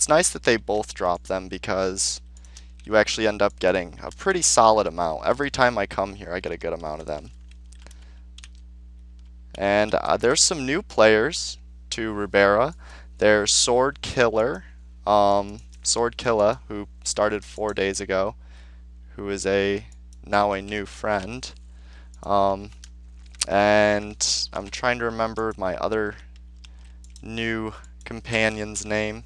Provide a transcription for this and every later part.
it's nice that they both drop them because you actually end up getting a pretty solid amount. Every time I come here, I get a good amount of them. And there's some new players to Rubera. There's Sword Killer, Sword Killa, who started 4 days ago, who is now a new friend. And I'm trying to remember my other new companion's name.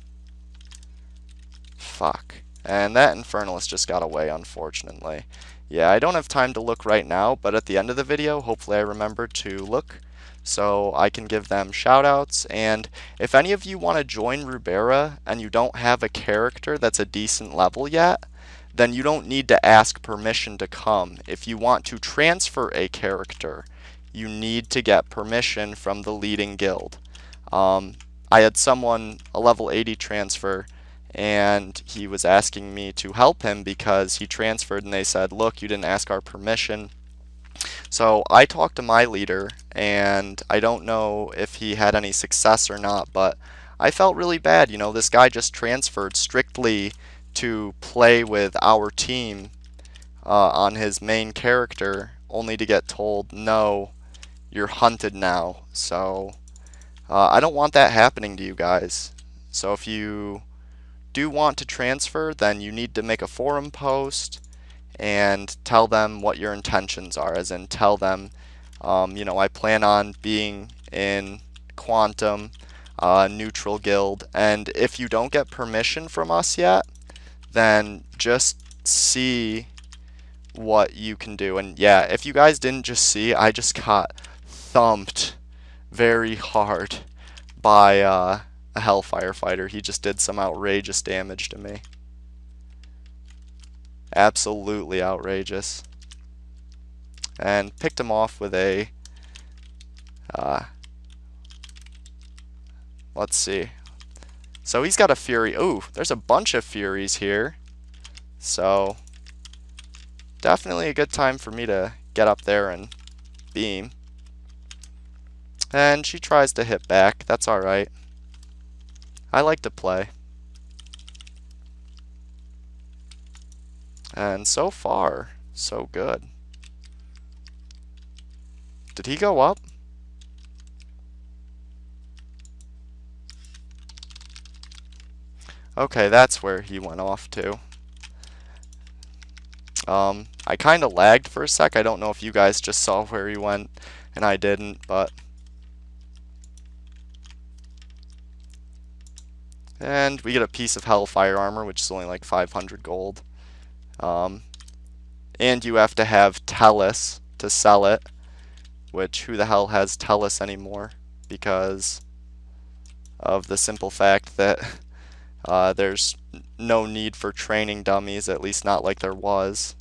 Fuck. And that Infernalist just got away, unfortunately. Yeah, I don't have time to look right now, but at the end of the video, hopefully I remember to look so I can give them shoutouts. And if any of you want to join Rubera and you don't have a character that's a decent level yet, then you don't need to ask permission to come. If you want to transfer a character, you need to get permission from the leading guild. I had someone, a level 80 transfer, and he was asking me to help him because he transferred and they said, look, you didn't ask our permission. So I talked to my leader, and I don't know if he had any success or not, but I felt really bad. You know, this guy just transferred strictly to play with our team on his main character, only to get told, no, you're hunted now. So I don't want that happening to you guys. So if you do want to transfer, then you need to make a forum post and tell them what your intentions are, as in tell them, you know, I plan on being in Quantum, neutral guild, and if you don't get permission from us yet, then just see what you can do. And yeah, if you guys didn't just see, I just got thumped very hard by a Hellfire fighter. He just did some outrageous damage to me. Absolutely outrageous. And picked him off with a let's see. So he's got a Fury. Ooh, there's a bunch of Furies here. So definitely a good time for me to get up there and beam. And she tries to hit back. That's alright. I like to play. And so far, so good. Did he go up? Okay, that's where he went off to. I kind of lagged for a sec. I don't know if you guys just saw where he went and I didn't, but... And we get a piece of Hellfire armor, which is only like 500 gold. And you have to have Tellus to sell it, which who the hell has Tellus anymore? Because of the simple fact that there's no need for training dummies, at least not like there was.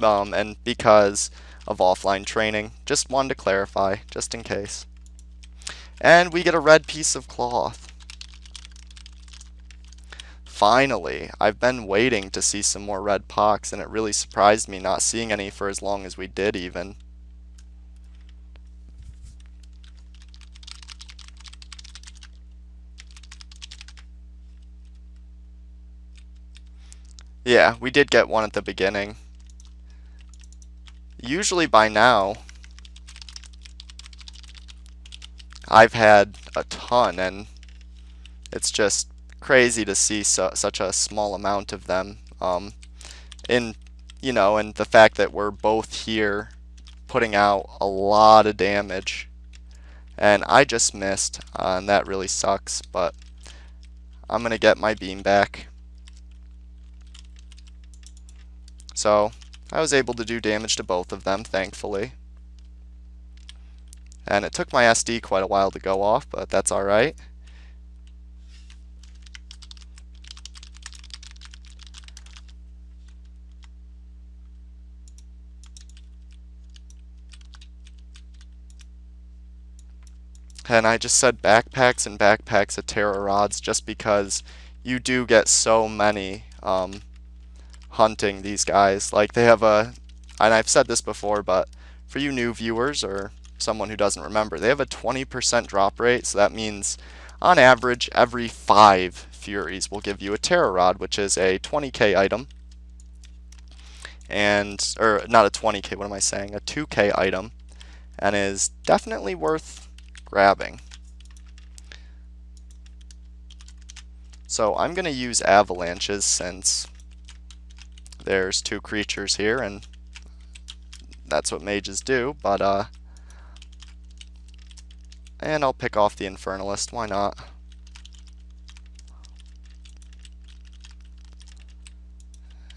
And because of offline training. Just wanted to clarify, just in case. And we get a red piece of cloth. Finally, I've been waiting to see some more red pox, and it really surprised me not seeing any for as long as we did even. Yeah, we did get one at the beginning. Usually by now, I've had a ton, and it's just crazy to see such a small amount of them. And the fact that we're both here putting out a lot of damage, and I just missed, and that really sucks, but I'm gonna get my beam back. So I was able to do damage to both of them, thankfully. And it took my SD quite a while to go off, but that's alright. And I just said backpacks and backpacks of Terra rods just because you do get so many hunting these guys. Like, they have and I've said this before, but for you new viewers or someone who doesn't remember, they have a 20% drop rate, so that means on average every 5 Furies will give you a Terror Rod, which is a 20k item. And, or not a 20k, what am I saying, a 2k item, and is definitely worth grabbing. So I'm going to use avalanches since there's 2 creatures here, and that's what mages do, but and I'll pick off the Infernalist, why not?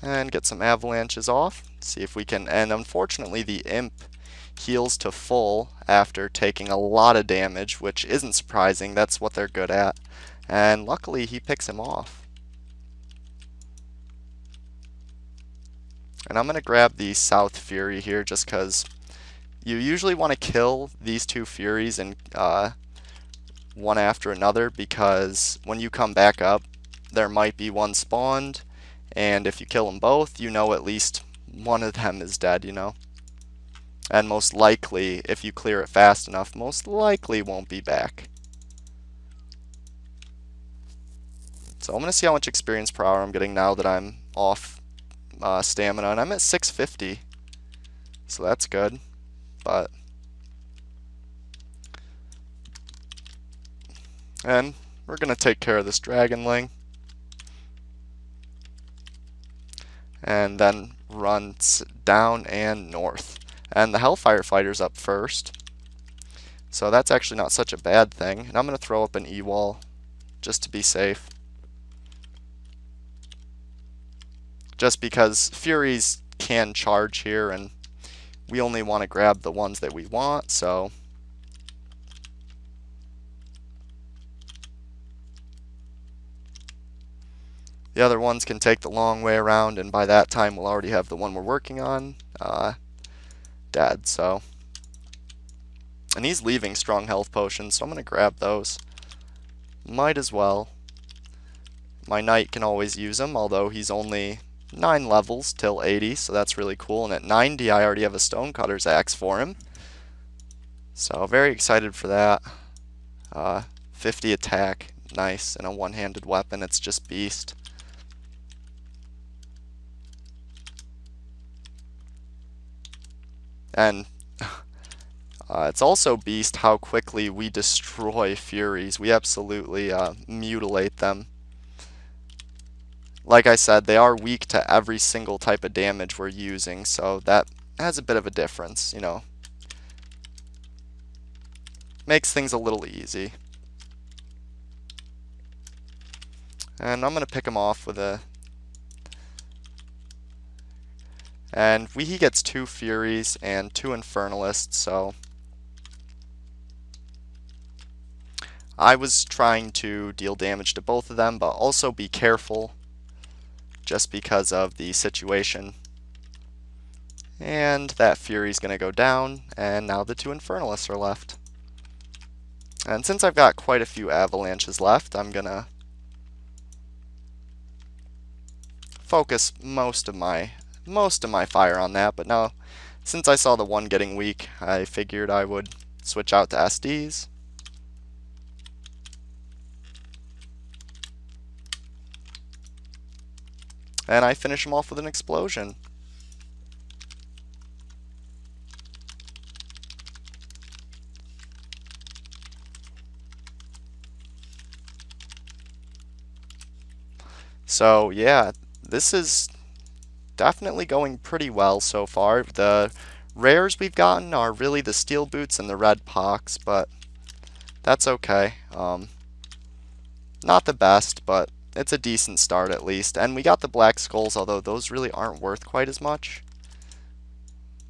And get some avalanches off, see if we can, and unfortunately the Imp heals to full after taking a lot of damage, which isn't surprising, that's what they're good at. And luckily he picks him off. And I'm going to grab the South Fury here just because you usually want to kill these 2 Furies and one after another, because when you come back up there might be one spawned, and if you kill them both, you know at least one of them is dead, you know. And most likely, if you clear it fast enough, most likely won't be back. So I'm going to see how much experience per hour I'm getting now that I'm off stamina, and I'm at 650, so that's good. But and we're going to take care of this Dragonling, and then run down and north. And the Hellfire Fighter's up first, so that's actually not such a bad thing. And I'm going to throw up an E-wall just to be safe. Just because Furies can charge here, and we only want to grab the ones that we want, so the other ones can take the long way around, and by that time we'll already have the one we're working on dead. So, and he's leaving strong health potions, so I'm going to grab those. Might as well. My knight can always use them, although he's only 9 levels till 80, so that's really cool. And at 90 I already have a Stonecutter's Axe for him, so very excited for that. 50 attack, nice, and a one-handed weapon, it's just beast. And it's also beast how quickly we destroy Furies. We absolutely mutilate them. Like I said, they are weak to every single type of damage we're using, so that has a bit of a difference, you know. Makes things a little easy. And I'm going to pick him off with a... And he gets 2 Furies and 2 Infernalists, so... I was trying to deal damage to both of them, but also be careful, just because of the situation. And that Fury's going to go down, and now the 2 Infernalists are left. And since I've got quite a few avalanches left, I'm going to focus most of my fire on that. But now, since I saw the one getting weak, I figured I would switch out to SDs. And I finish him off with an explosion. So yeah, this is definitely going pretty well so far. The rares we've gotten are really the steel boots and the red pox, but that's okay. Not the best, but it's a decent start at least. And we got the black skulls, although those really aren't worth quite as much,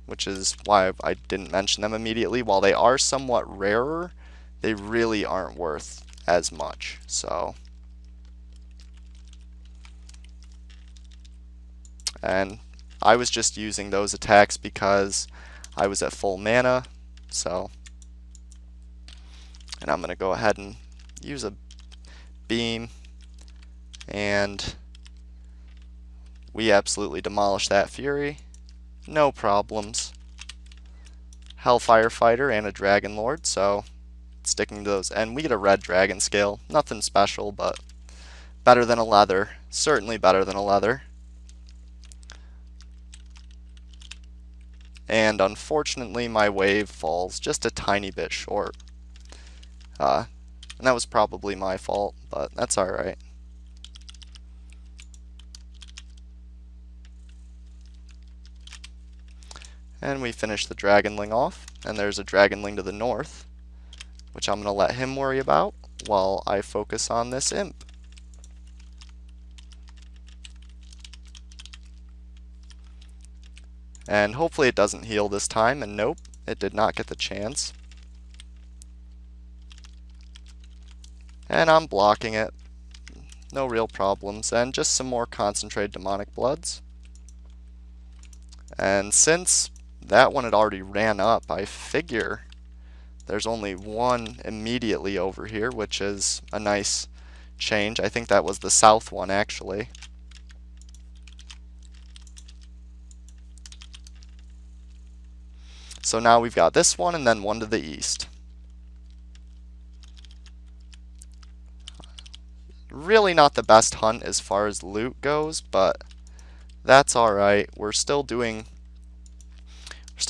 which is why I didn't mention them immediately. While they are somewhat rarer, they really aren't worth as much. So, and I was just using those attacks because I was at full mana, so, and I'm going to go ahead and use a beam, and we absolutely demolish that Fury. No problems. Hellfire Fighter and a Dragon Lord, so sticking to those. And we get a red dragon scale. Nothing special, but better than a leather. Certainly better than a leather. And unfortunately my wave falls just a tiny bit short. And that was probably my fault, but that's alright. And we finish the Dragonling off, and there's a Dragonling to the north, which I'm going to let him worry about while I focus on this imp. And hopefully it doesn't heal this time, and nope, it did not get the chance. And I'm blocking it. No real problems, and just some more concentrated demonic bloods. And since that one had already ran up, I figure there's only one immediately over here, which is a nice change. I think that was the south one, actually. So now we've got this one and then one to the east. Really not the best hunt as far as loot goes, but that's alright. We're still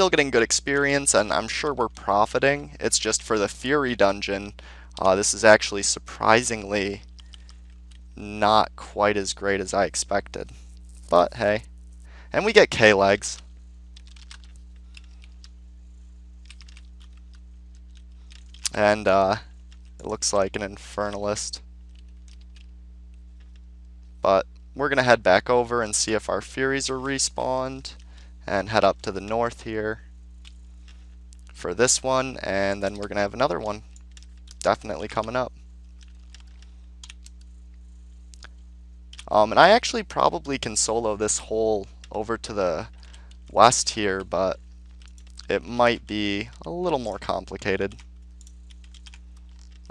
getting good experience, and I'm sure we're profiting. It's just for the Fury dungeon, this is actually surprisingly not quite as great as I expected. But hey. And we get K-legs. And it looks like an Infernalist. But we're going to head back over and see if our Furies are respawned, and head up to the north here for this one, and then we're going to have another one definitely coming up. And I actually probably can solo this hole over to the west here, but it might be a little more complicated.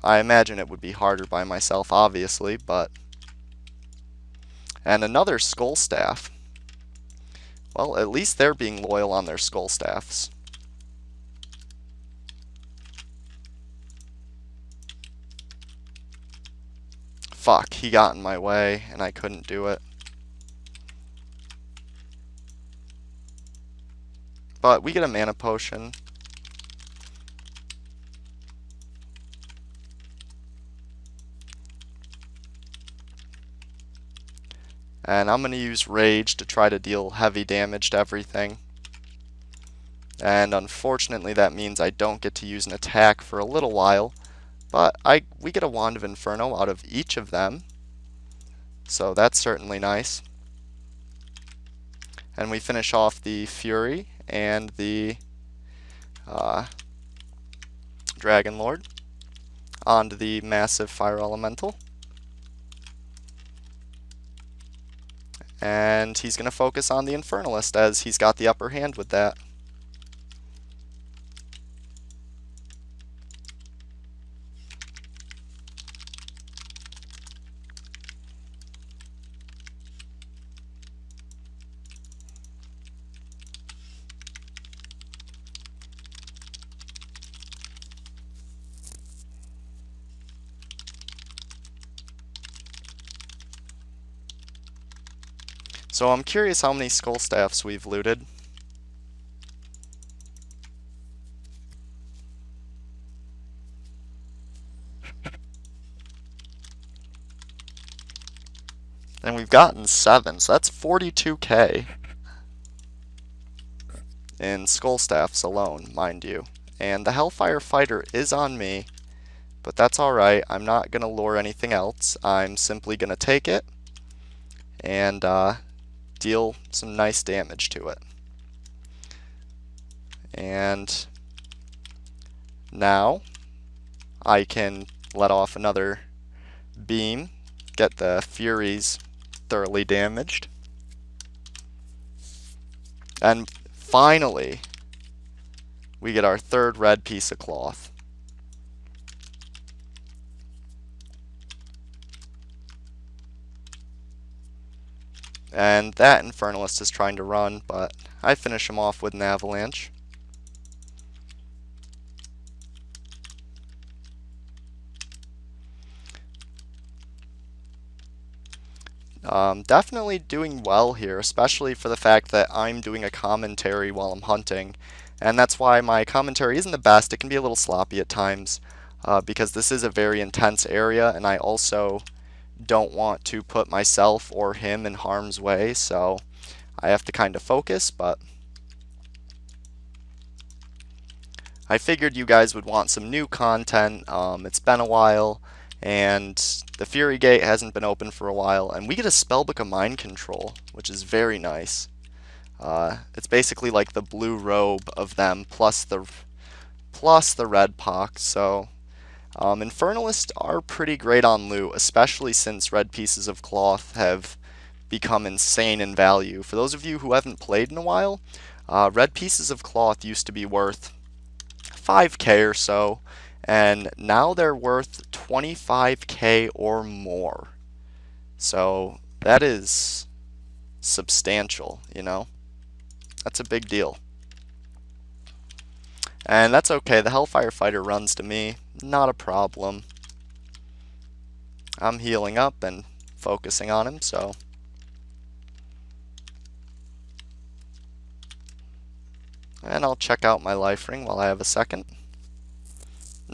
I imagine it would be harder by myself, obviously, but... And another Skull Staff. Well, at least they're being loyal on their Skull Staffs. Fuck, he got in my way, and I couldn't do it. But we get a mana potion. And I'm going to use Rage to try to deal heavy damage to everything. And unfortunately that means I don't get to use an attack for a little while. But we get a Wand of Inferno out of each of them. So that's certainly nice. And we finish off the Fury and the Dragon Lord onto the massive Fire Elemental. And he's going to focus on the Infernalist as he's got the upper hand with that. So I'm curious how many Skull Staffs we've looted. And we've gotten 7, so that's 42k in Skull Staffs alone, mind you. And the Hellfire Fighter is on me, but that's alright. I'm not going to lure anything else. I'm simply going to take it and deal some nice damage to it. And now I can let off another beam, get the Furies thoroughly damaged. And finally, we get our third red piece of cloth. And that Infernalist is trying to run, but I finish him off with an avalanche. Definitely doing well here, especially for the fact that I'm doing a commentary while I'm hunting. And that's why my commentary isn't the best. It can be a little sloppy at times because this is a very intense area, and I also don't want to put myself or him in harm's way, so I have to kind of focus, but I figured you guys would want some new content. It's been a while, and the Fury Gate hasn't been open for a while, and we get a Spellbook of Mind Control, which is very nice. It's basically like the blue robe of them plus the red pox, so Infernalists are pretty great on loot, especially since red pieces of cloth have become insane in value. For those of you who haven't played in a while, red pieces of cloth used to be worth 5k or so, and now they're worth 25k or more. So that is substantial, you know? That's a big deal. And that's okay, the Hellfire Fighter runs to me, not a problem. I'm healing up and focusing on him, so. And I'll check out my life ring while I have a second.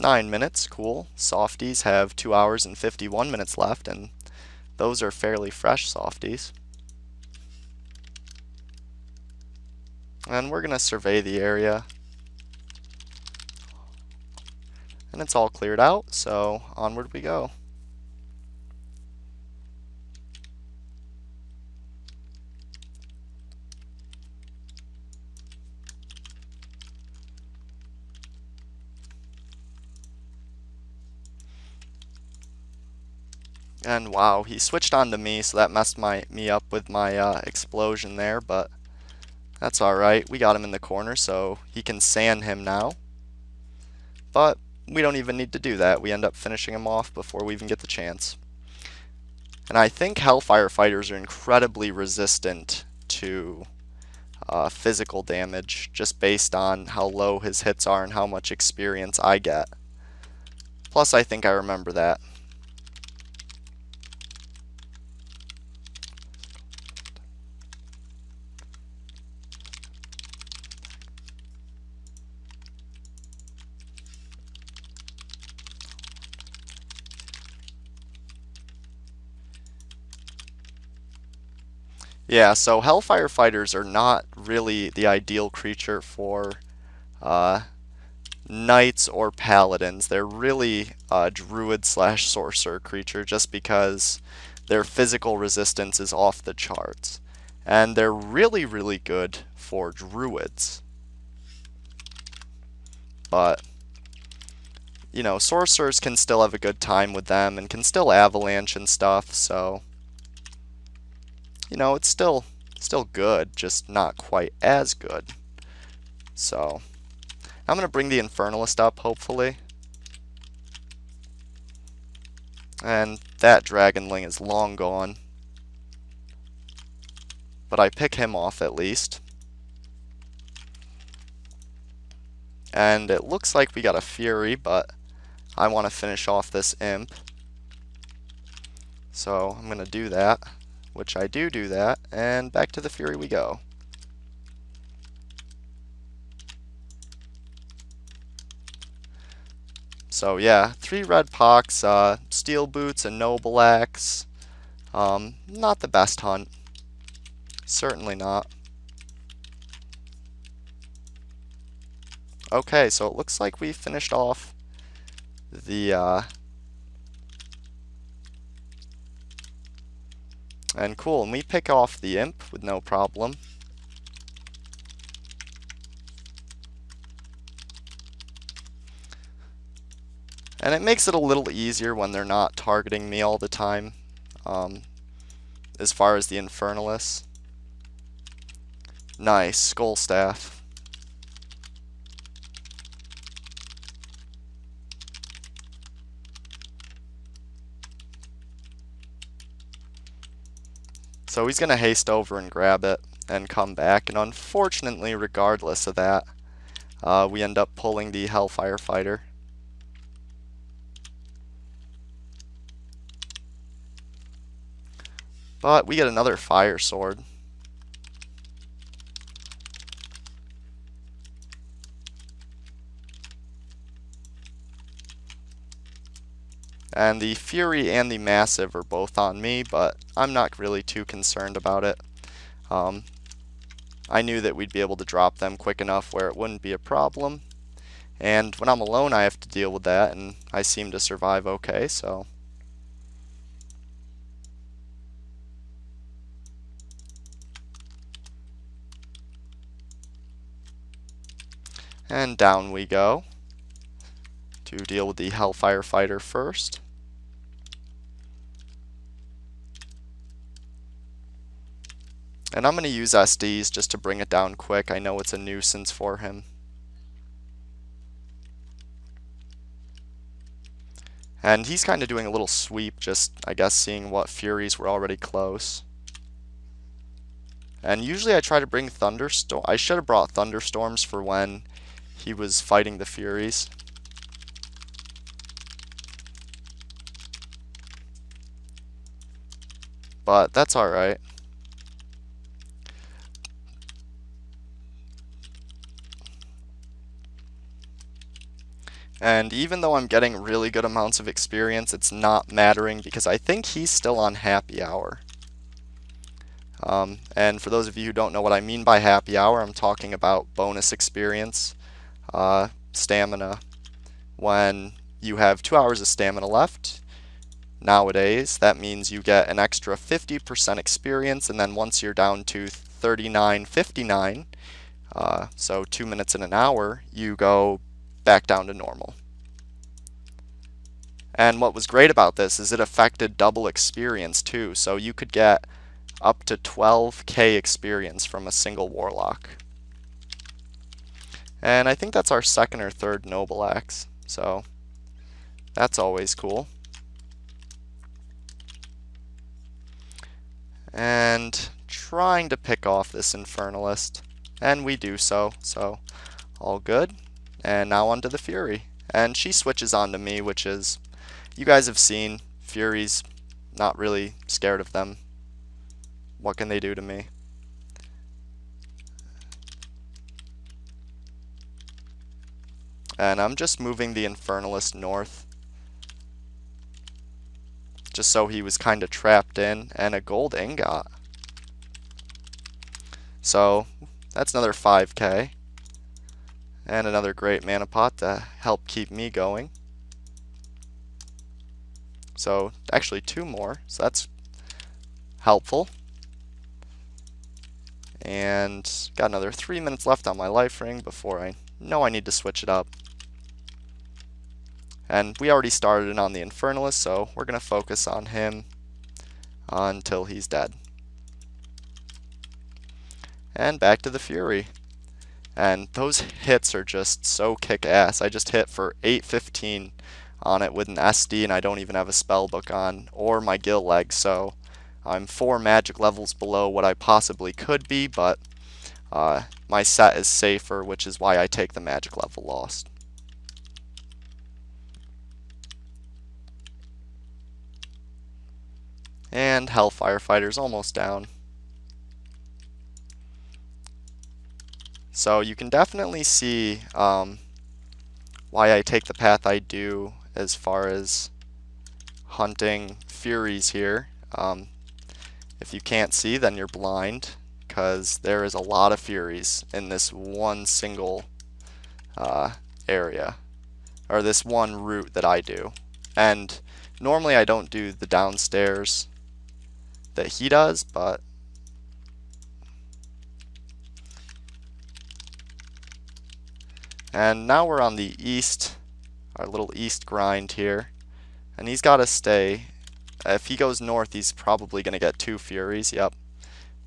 9 minutes, cool. Softies have 2 hours and 51 minutes left, and those are fairly fresh softies. And we're going to survey the area. And it's all cleared out, so onward we go. And wow, he switched on to me, so that messed me up with my explosion there, but that's alright. We got him in the corner, so he can sand him now. But we don't even need to do that. We end up finishing him off before we even get the chance. And I think Hellfire Fighters are incredibly resistant to physical damage, just based on how low his hits are and how much experience I get. Plus, I think I remember that. Yeah, so Hellfire Fighters are not really the ideal creature for knights or paladins. They're really a druid slash sorcerer creature just because their physical resistance is off the charts. And they're really, really good for druids. But, you know, sorcerers can still have a good time with them and can still avalanche and stuff, so you know, it's still good, just not quite as good. So, I'm going to bring the Infernalist up, hopefully. And that Dragonling is long gone. But I pick him off at least. And it looks like we got a Fury, but I want to finish off this Imp. So, I'm going to do that. Which I do that, and back to the Fury we go. So yeah, 3 red pox, steel boots, and noble axe. Not the best hunt. Certainly not. Okay, so it looks like we finished off the and cool, and we pick off the Imp with no problem. And it makes it a little easier when they're not targeting me all the time, as far as the Infernalists. Nice, Skull Staff. So he's going to haste over and grab it and come back, and unfortunately, regardless of that, we end up pulling the Hellfire Fighter. But we get another fire sword. And the Fury and the Massive are both on me, but I'm not really too concerned about it. I knew that we'd be able to drop them quick enough where it wouldn't be a problem. And when I'm alone, I have to deal with that, and I seem to survive okay, so. And down we go to deal with the Hellfire Fighter first. And I'm going to use SDs just to bring it down quick. I know it's a nuisance for him. And he's kind of doing a little sweep, just, I guess, seeing what Furies were already close. And usually I try to bring Thunderstorm. I should have brought Thunderstorms for when he was fighting the Furies. But that's alright. And even though I'm getting really good amounts of experience, it's not mattering because I think he's still on happy hour. And for those of you who don't know what I mean by happy hour, I'm talking about bonus experience, stamina. When you have 2 hours of stamina left, nowadays, that means you get an extra 50% experience, and then once you're down to 39.59, so 2 minutes in an hour, you go back down to normal. And what was great about this is it affected double experience too, so you could get up to 12k experience from a single warlock. And I think that's our second or third noble axe, so that's always cool. And trying to pick off this Infernalist, and we do so all good. And now onto the Fury, and she switches on to me, which is, you guys have seen, Fury's not really scared of them. What can they do to me? And I'm just moving the Infernalist north, just so he was kind of trapped in, and a gold ingot. So that's another 5k. And another great mana pot to help keep me going. So actually 2 more, so that's helpful. And got another 3 minutes left on my life ring before I know I need to switch it up. And we already started it on the Infernalist, so we're going to focus on him until he's dead. And back to the Fury. And those hits are just so kick-ass. I just hit for 815 on it with an SD, and I don't even have a spellbook on, or my gill leg, so I'm 4 magic levels below what I possibly could be, but my set is safer, which is why I take the magic level lost. And Hellfire Fighter's almost down. So you can definitely see why I take the path I do as far as hunting Furies here. If you can't see, then you're blind, because there is a lot of Furies in this one single area, or this one route that I do. And normally I don't do the downstairs that he does, but and now we're on the east, our little east grind here, and he's got to stay. If he goes north, he's probably going to get 2 Furies, yep,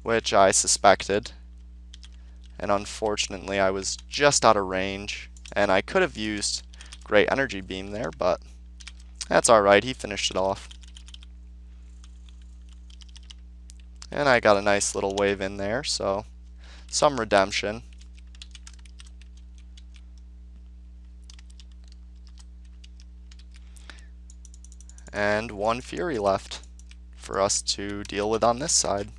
which I suspected. And unfortunately, I was just out of range, and I could have used Great Energy Beam there, but that's alright, he finished it off. And I got a nice little wave in there, so some redemption. And 1 Fury left for us to deal with on this side.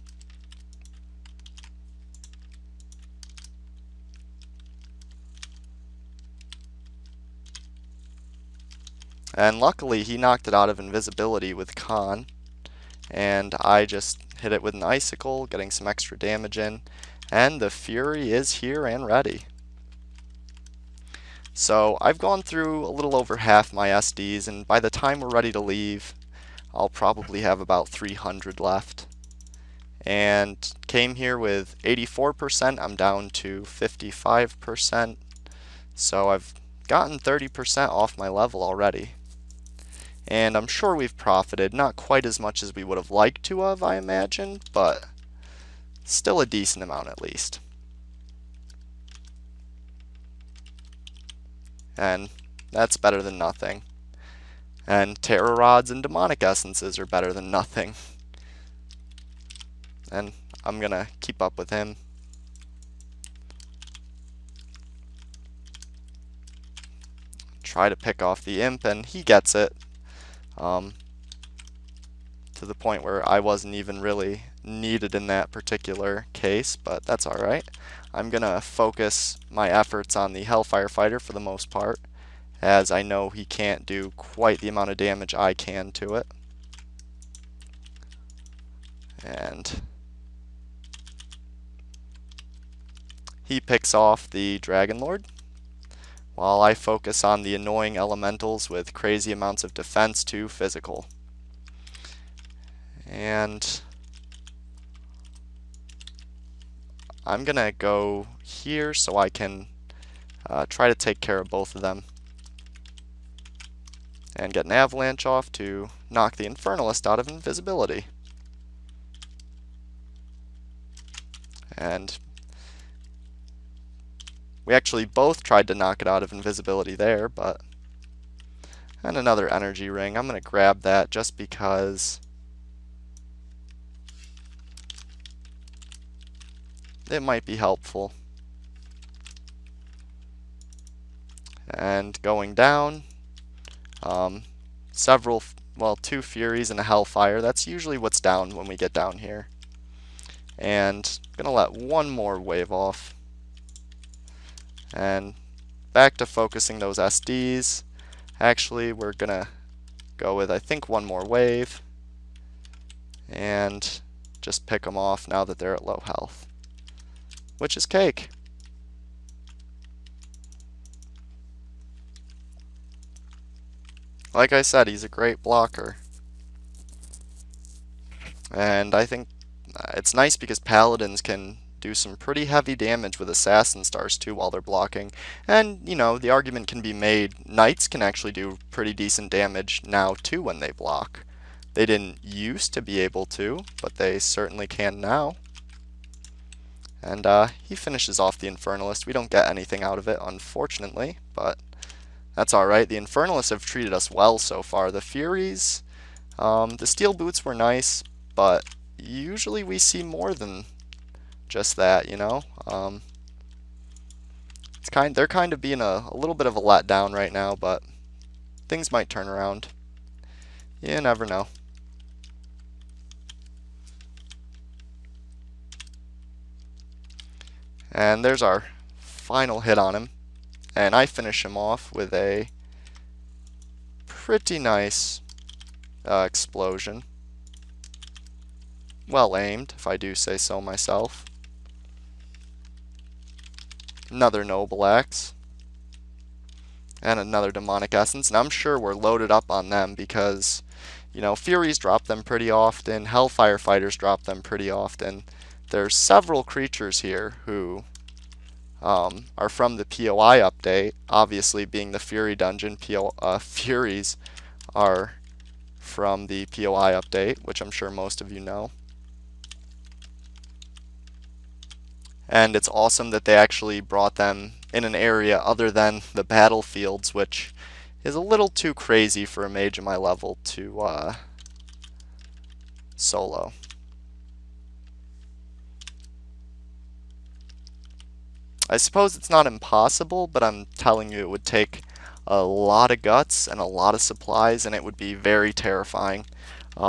And luckily he knocked it out of invisibility with Con, and I just hit it with an icicle, getting some extra damage in, and the Fury is here and ready. So I've gone through a little over half my SDs, and by the time we're ready to leave, I'll probably have about 300 left. And came here with 84%, I'm down to 55%, so I've gotten 30% off my level already. And I'm sure we've profited, not quite as much as we would have liked to have, I imagine, but still a decent amount at least. And that's better than nothing. And Terror Rods and Demonic Essences are better than nothing. And I'm gonna keep up with him. Try to pick off the Imp, and he gets it. To the point where I wasn't even really needed in that particular case, but that's alright. I'm gonna focus my efforts on the Hellfire Fighter for the most part, as I know he can't do quite the amount of damage I can to it. And he picks off the Dragon Lord, while I focus on the annoying elementals with crazy amounts of defense to physical. And I'm gonna go here so I can try to take care of both of them and get an avalanche off to knock the Infernalist out of invisibility. And we actually both tried to knock it out of invisibility there, but... And another energy ring. I'm going to grab that just because it might be helpful. And going down, two Furies and a Hellfire. That's usually what's down when we get down here. And I'm going to let one more wave off. And back to focusing those SDs. Actually, we're gonna go with, I think, one more wave. And just pick them off now that they're at low health. Which is cake. Like I said, he's a great blocker. And I think it's nice because Paladins can do some pretty heavy damage with Assassin Stars too while they're blocking. And, you know, the argument can be made, Knights can actually do pretty decent damage now too when they block. They didn't used to be able to, but they certainly can now. And he finishes off the Infernalist. We don't get anything out of it, unfortunately, but that's alright. The Infernalists have treated us well so far. The Furies, the Steel Boots were nice, but usually we see more than just that, you know. They're kind of being a little bit of a letdown right now, but things might turn around. You never know. And there's our final hit on him, and I finish him off with a pretty nice explosion. Well aimed, if I do say so myself. Another Noble Axe. And another Demonic Essence. And I'm sure we're loaded up on them because, you know, Furies drop them pretty often. Hellfire Fighters drop them pretty often. There's several creatures here who are from the POI update. Obviously, being the Fury dungeon, Furies are from the POI update, which I'm sure most of you know. And it's awesome that they actually brought them in an area other than the battlefields, which is a little too crazy for a mage of my level to solo. I suppose it's not impossible, but I'm telling you it would take a lot of guts and a lot of supplies, and it would be very terrifying.